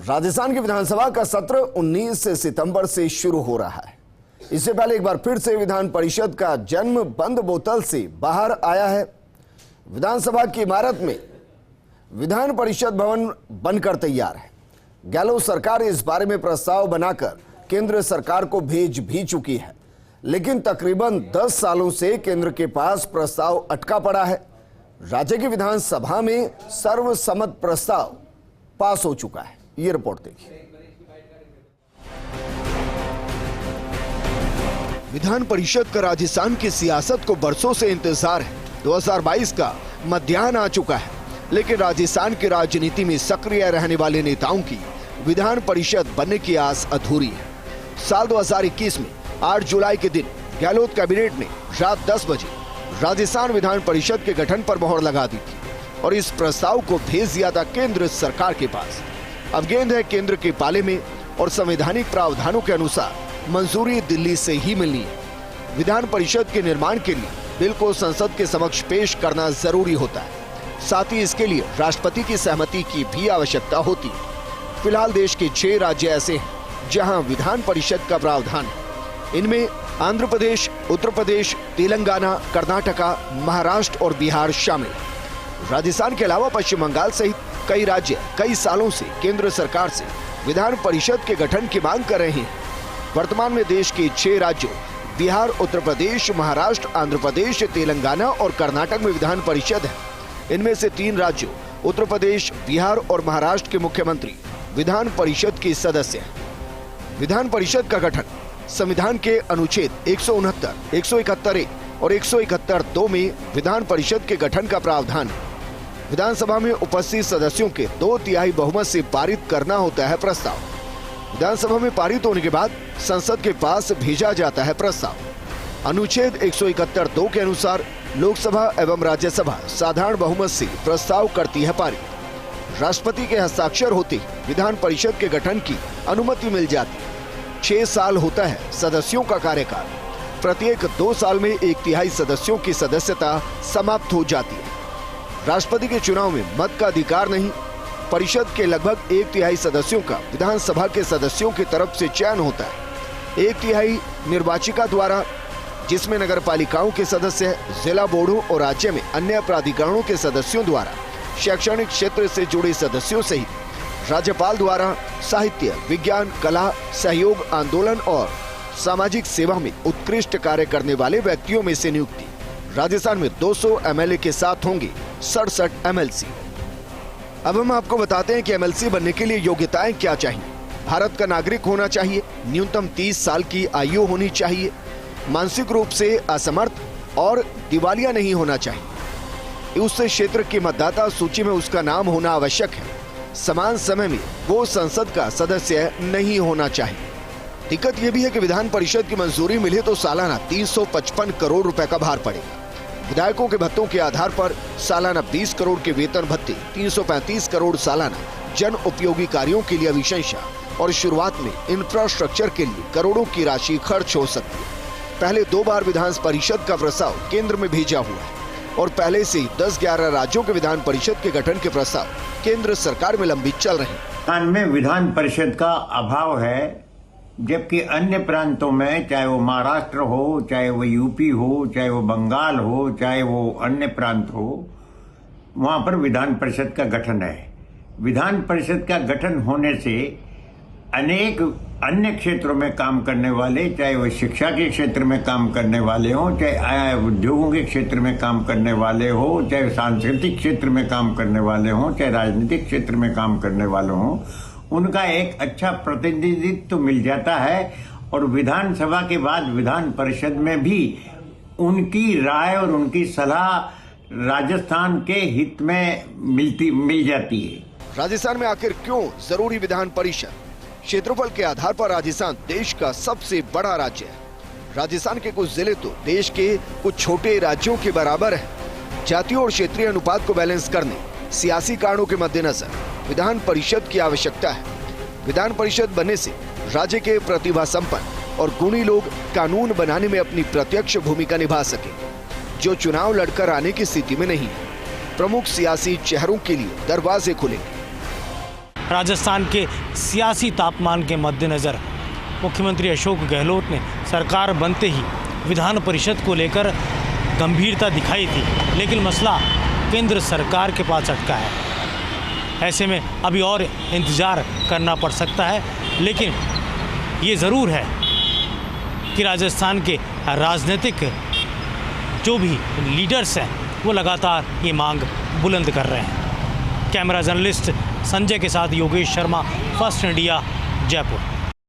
राजस्थान की विधानसभा का सत्र 19 सितंबर से शुरू हो रहा है। इससे पहले एक बार फिर से विधान परिषद का जन्म बंद बोतल से बाहर आया है। विधानसभा की इमारत में विधान परिषद भवन बनकर तैयार है। गहलोत सरकार इस बारे में प्रस्ताव बनाकर केंद्र सरकार को भेज भी चुकी है, लेकिन तकरीबन 10 सालों से केंद्र के पास प्रस्ताव अटका पड़ा है। राज्य की विधानसभा में सर्वसम्मत प्रस्ताव पास हो चुका है। ये रिपोर्ट देखिए। विधान परिषद का राजस्थान की सियासत को बरसों से इंतजार है। 2022 का मध्याह्न आ चुका है, लेकिन राजस्थान की राजनीति में सक्रिय रहने वाले नेताओं की विधान परिषद बनने की आस अधूरी है। साल 2021 में 8 जुलाई के दिन गहलोत कैबिनेट ने रात 10 बजे राजस्थान विधान परिषद के गठन पर मोहर लगा दी थी और इस प्रस्ताव को भेज दिया था केंद्र सरकार के पास। अब गेंद है केंद्र के पाले में और संवैधानिक प्रावधानों के अनुसार मंजूरी दिल्ली से ही मिलनी है। विधान परिषद के निर्माण के लिए बिल को संसद के समक्ष पेश करना जरूरी होता है। साथ ही इसके लिए राष्ट्रपति की सहमति की भी आवश्यकता होती है। फिलहाल देश के 6 राज्य ऐसे हैं जहां विधान परिषद का प्रावधान है। इनमें आंध्र प्रदेश, उत्तर प्रदेश, तेलंगाना, कर्नाटका, महाराष्ट्र और बिहार शामिल है। राजस्थान के अलावा पश्चिम बंगाल सहित कई राज्य कई सालों से केंद्र सरकार से विधान परिषद के गठन की मांग कर रहे हैं। वर्तमान में देश के 6 राज्यों बिहार, उत्तर प्रदेश, महाराष्ट्र, आंध्र प्रदेश, तेलंगाना और कर्नाटक में विधान परिषद है। इनमें से 3 राज्यों उत्तर प्रदेश, बिहार और महाराष्ट्र के मुख्यमंत्री विधान परिषद के सदस्य हैं। विधान परिषद का गठन संविधान के अनुच्छेद 169, 171 और 171(2) में विधान परिषद के गठन का प्रावधान है। विधानसभा में उपस्थित सदस्यों के 2/3 बहुमत से पारित करना होता है प्रस्ताव। विधानसभा में पारित होने के बाद संसद के पास भेजा जाता है प्रस्ताव। अनुच्छेद 171(2) के अनुसार लोकसभा एवं राज्यसभा साधारण बहुमत से प्रस्ताव करती है पारित। राष्ट्रपति के हस्ताक्षर होते ही विधान परिषद के गठन की अनुमति मिल जाती है। 6 साल होता है सदस्यों का कार्यकाल। प्रत्येक 2 साल में 1/3 सदस्यों की सदस्यता समाप्त हो जाती है। राष्ट्रपति के चुनाव में मत का अधिकार नहीं। परिषद के लगभग 1/3 सदस्यों का विधानसभा के सदस्यों की तरफ से चयन होता है। 1/3 निर्वाचिका द्वारा, जिसमें नगर पालिकाओं के सदस्य, जिला बोर्डों और राज्य में अन्य प्राधिकरणों के सदस्यों द्वारा, शैक्षणिक क्षेत्र से जुड़े सदस्यों सहित राज्यपाल द्वारा साहित्य, विज्ञान, कला, सहयोग आंदोलन और सामाजिक सेवा में उत्कृष्ट कार्य करने वाले व्यक्तियों में से नियुक्ति। राजस्थान में 200 MLA के साथ होंगे 67 MLC। अब हम आपको बताते हैं कि MLC बनने के लिए योग्यताएं क्या चाहिए। भारत का नागरिक होना चाहिए, न्यूनतम 30 साल की आयु होनी चाहिए, मानसिक रूप से असमर्थ और दिवालिया नहीं होना चाहिए। उस क्षेत्र की मतदाता सूची में उसका नाम होना आवश्यक है। समान समय में वो संसद का सदस्य नहीं होना चाहिए। दिक्कत यह भी है कि विधान परिषद की मंजूरी मिले तो सालाना 355 करोड़ रुपए का भार पड़ेगा। विधायकों के भत्तों के आधार पर सालाना 20 करोड़ के वेतन भत्ते, 335 करोड़ सालाना जन उपयोगी कार्यों के लिए अभिशंसा और शुरुआत में इंफ्रास्ट्रक्चर के लिए करोड़ों की राशि खर्च हो सकती है। पहले 2 बार विधान परिषद का प्रस्ताव केंद्र में भेजा हुआ है और पहले से ही 10-11 राज्यों के विधान परिषद के गठन के प्रस्ताव केंद्र सरकार में लंबित चल रहे हैं। में विधान परिषद का अभाव है, जबकि अन्य प्रांतों में, चाहे वो महाराष्ट्र हो, चाहे वो यूपी हो, चाहे वो बंगाल हो, चाहे वो अन्य प्रांत हो, वहां पर विधान परिषद का गठन है। विधान परिषद का गठन होने से अनेक अन्य क्षेत्रों में काम करने वाले, चाहे वो शिक्षा के क्षेत्र में काम करने वाले हों, चाहे उद्योगों के क्षेत्र में काम करने वाले हो, चाहे सांस्कृतिक क्षेत्र में काम करने वाले हों, चाहे राजनीतिक क्षेत्र में काम करने वाले हों, उनका एक अच्छा प्रतिनिधित्व मिल जाता है और विधानसभा के बाद विधान परिषद में भी उनकी राय और उनकी सलाह राजस्थान के हित में मिल जाती है। राजस्थान में आखिर क्यों जरूरी विधान परिषद? क्षेत्रफल के आधार पर राजस्थान देश का सबसे बड़ा राज्य है। राजस्थान के कुछ जिले तो देश के कुछ छोटे राज्यों के बराबर हैं। जातीय और क्षेत्रीय अनुपात को बैलेंस करने, सियासी कारणों के मद्देनजर विधान परिषद की आवश्यकता है। विधान परिषद बनने से राज्य के प्रतिभा संपन्न और गुणी लोग कानून बनाने में अपनी प्रत्यक्ष भूमिका निभा सके, जो चुनाव लड़कर आने की स्थिति में नहीं है। प्रमुख सियासी चेहरों के लिए दरवाजे खुलेंगे। राजस्थान के सियासी तापमान के मद्देनज़र मुख्यमंत्री अशोक गहलोत ने सरकार बनते ही विधान परिषद को लेकर गंभीरता दिखाई थी, लेकिन मसला केंद्र सरकार के पास अटका है। ऐसे में अभी और इंतज़ार करना पड़ सकता है, लेकिन ये ज़रूर है कि राजस्थान के राजनीतिक जो भी लीडर्स हैं वो लगातार ये मांग बुलंद कर रहे हैं। कैमरा जर्नलिस्ट संजय के साथ योगेश शर्मा, फर्स्ट इंडिया, जयपुर।